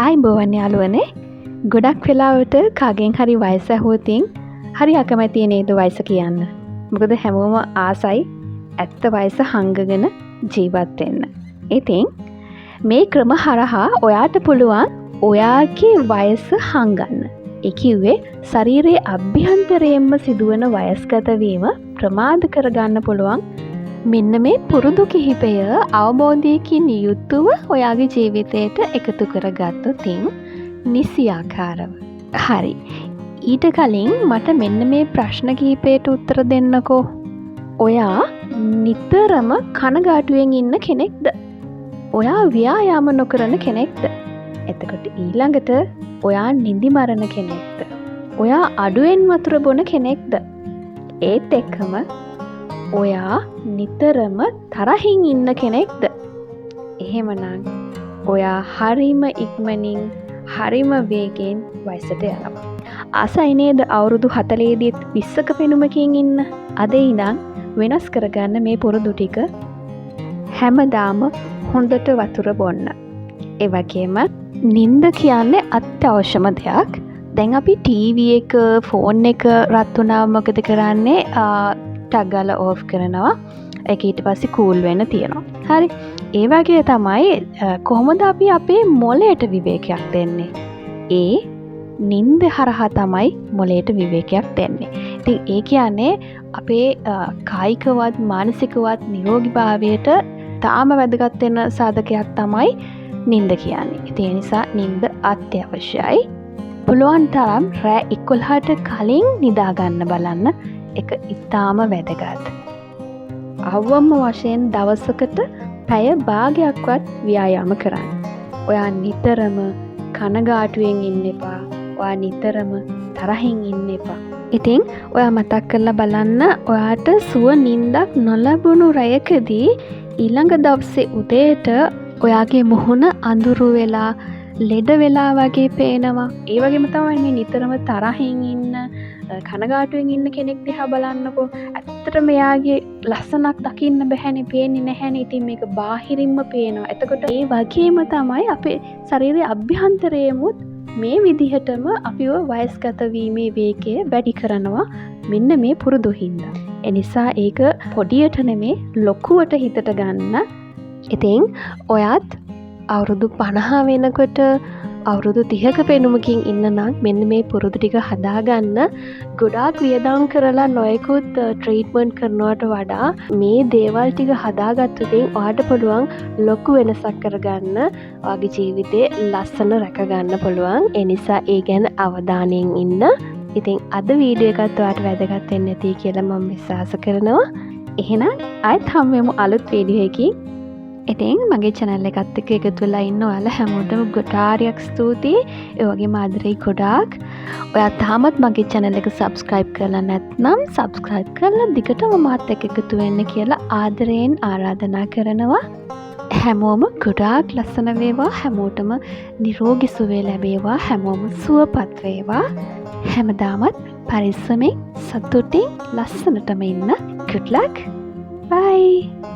ආයිබෝවන් යාළුවනේ. ගොඩක් වෙලාවට කාගෙන් හරි වයස ඇහුවොතින් හරි අකමැති නේද වයස කියන්න. මොකද හැමෝම ආසයි ඇත්ත වයස හංගගෙන ජීවත් වෙන්න. ඉතින් මේ ක්‍රම හරහා ඔයාට පුළුවන් ඔයාගේ වයස හංගන්න. ඒ කිව්වේ ශරීරයේ අභ්‍යන්තරයෙන්ම සිදුවන වයස්ගත වීම ප්‍රමාද කරගන්න පුළුවන්. මෙන්න මේ පුරුදු කිහිපය අවබෝධයකින් යුතුව ඔයාගේ ජීවිතයට එකතු කරගත්තොතින් නිසියාකාරව. හරි. ඊට කලින් මට මෙන්න මේ ප්‍රශ්න කිහිපයට උත්තර දෙන්නකෝ. ඔයා නිතරම කනගාටුවෙන් ඉන්න කෙනෙක්ද? ඔයා ව්‍යායාම නොකරන කෙනෙක්ද? එතකොට ඊළඟට ඔයා නිදි මරණ කෙනෙක්ද? ඔයා අඩුවෙන් වතුර බොන කෙනෙක්ද? ඒත් එක්කම ඔයා නිතරම තරහින් ඉන්න කෙනෙක්ද? එහෙමනම් ඔයා හරිම ඉක්මනින් හරිම වේගෙන් වයසට යනවා. ආසයි නේද අවුරුදු 40 දීත් 20ක පෙනුමකින් ඉන්න? අද ඉඳන් වෙනස් කරගන්න මේ පුරුදු ටික. හැමදාම හොඳට වතුර බොන්න. ඒ වගේම නිින්ද කියන්නේ අත්‍යවශ්‍යම දෙයක්. දැන් අපි ටීවී එක ෆෝන් එක රත් වුණාම මොකද කරන්නේ? ටක් ගාලා ඕෆ් කරනවා. ඒක ඊට පස්සේ කූල් වෙන්න තියනවා. හරි. ඒ වගේ තමයි කොහොමද අපි අපේ මොළයට විවේකයක් දෙන්නේ? ඒ නිින්ද හරහා තමයි මොළයට විවේකයක් දෙන්නේ. ඉතින් ඒ කියන්නේ අපේ කායිකවත් මානසිකවත් නිරෝගීභාවයට තාම වැදගත් වෙන සාධකයක් තමයි නිින්ද කියන්නේ. ඒ නිසා නිින්ද අත්‍යවශ්‍යයි. පුළුවන් තරම් රෑ 11ට කලින් නිදා ගන්න බලන්න. එක ඉතාම වැදගත්. අවම වශයෙන් දවසකට පැය භාගයක්වත් ව්‍යායාම කරන්න. ඔයා නිතරම කනගාටුවෙන් ඉන්න එපා. ඔයා නිතරම තරහින් ඉන්න එපා. ඉතින් ඔයා මතක් කරලා බලන්න ඔයාට සුව නිින්දක් නොලැබුණු රැයකදී ඊළඟ දවසේ උදේට ඔයාගේ මුහුණ අඳුරු වෙලා ලෙඩ වෙලා වගේ පේනවා. ඒ වගේම තමයි මේ නිතරම තරහින් ඉන්න කනගාටුවෙන් ඉන්න කෙනෙක් දිහා බලන්නකෝ. ඇත්තටම එයාගේ ලස්සනක් දකින්න බැහැනේ, පේන්නේ නැහැනේ. ඉතින් මේක බාහිරින්ම පේනවා. එතකොට ඒ වගේම තමයි අපේ ශරීරයේ අභ්‍යන්තරයේමුත් මේ විදිහටම අපිව වයස්ගත වීමේ වේගය වැඩි කරනවා. මෙන්න මේ පුරුදු හින්දා. ඒ නිසා ඒක පොඩියට නෙමේ ලොකුවට හිතට ගන්න. ඉතින් ඔයත් අවුරුදු 50 වෙනකොට අවුරුදු 30ක පෙනුමකින් ඉන්න නම් මෙන්න මේ පුරුදු ටික හදාගන්න. ගොඩාක් වියදම් කරලා නොයෙකුත් ට්‍රීට්මන්ට් කරනවට වඩා මේ දේවල් ටික හදාගත්තොතින් ඔයාට පුළුවන් ලොකු වෙනසක් කරගන්න. ඔයාගේ ජීවිතේ ලස්සන රැකගන්න පුළුවන්. ඒ නිසා ඒ ගැන අවධානයෙන් ඉන්න. ඉතින් අද වීඩියෝ එකත් ඔයාට වැදගත් වෙන්න ඇති කියලා මම විශ්වාස කරනවා. එහෙනම් ආයෙත් හම්බෙමු අලුත් වීඩියෝ එකකින්. ඉතින් මගේ channel එකත් එක්ක එකතු වෙලා ඉන්න ඔයාලා හැමෝටම ගොඩාරියක් ස්තුතියි. ඒ වගේම ආදරේ ගොඩාක්. ඔයා තාමත් මගේ channel එක subscribe කරලා නැත්නම් subscribe කරලා දිගටම මාත් එක්ක එකතු වෙන්න කියලා ආදරයෙන් ආරාධනා කරනවා. හැමෝම ගොඩාක් ලස්සන වේවා. හැමෝටම නිරෝගී සුවය ලැබේවා. හැමෝම සුවපත් වේවා. හැමදාමත් පරිස්සමෙන් සතුටින් ලස්සනටම ඉන්න. Good luck. Bye.